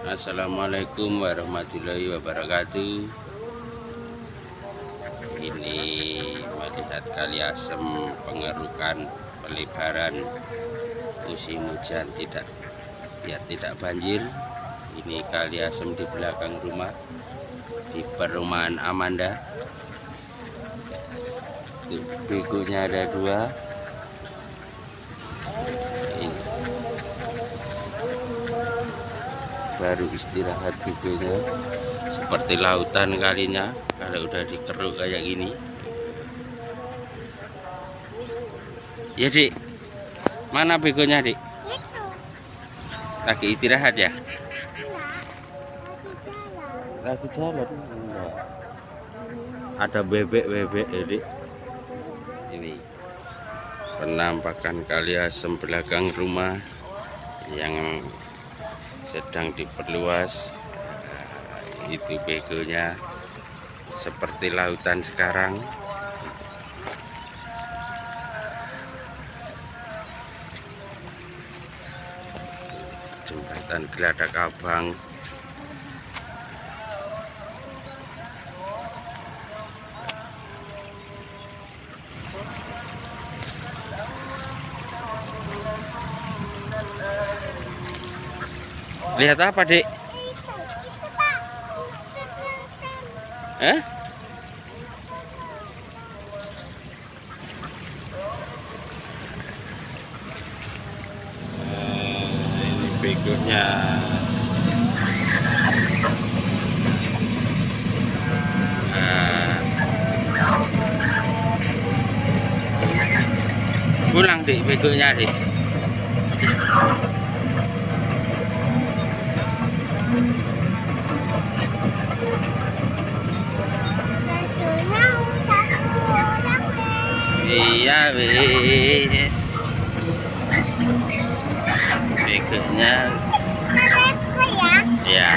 Assalamualaikum warahmatullahi wabarakatuh. Ini melihat kali asem pengerukan pelebaran musim hujan biar tidak banjir. Ini kali asem di belakang rumah, di perumahan Amanda. Begonya ada 2. Baru istirahat begonya, seperti lautan kalinya kalau udah dikeruk kayak gini. Ya Dik, mana begonya Dik? Itu. Lagi istirahat ya? Enggak, Lagi jalan. Enggak. Ada bebek-bebek ya Dik. Ini penampakan kali asem belakang rumah yang sedang diperluas. Itu begonya seperti lautan sekarang. Jembatan Geladak Abang. Lihat apa Dek? itu Pak. Eh? Ini begonya. Pulang Dek, begonya Dek. Begonya udah pulang, Iya wis. Begonya Bego ya. ya.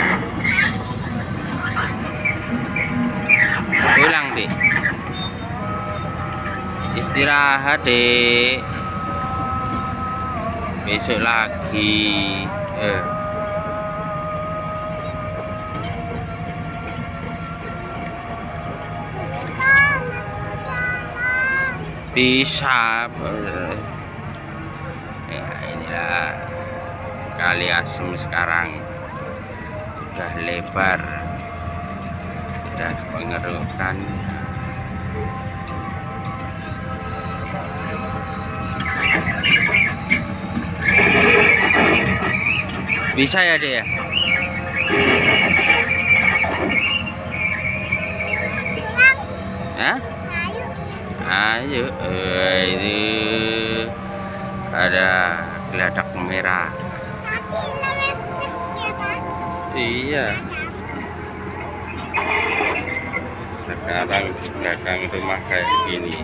Pulang Dek. Istirahat Dek. Besok lagi. Bisa. Ya inilah kali asem sekarang udah lebar, udah pengerukan. Bisa ya Dek ya? Hah? Ayo. Ayo, ini ada geladak merah. Tadi lewat ya kan? Iya. Sekarang di belakang rumah kayak gini.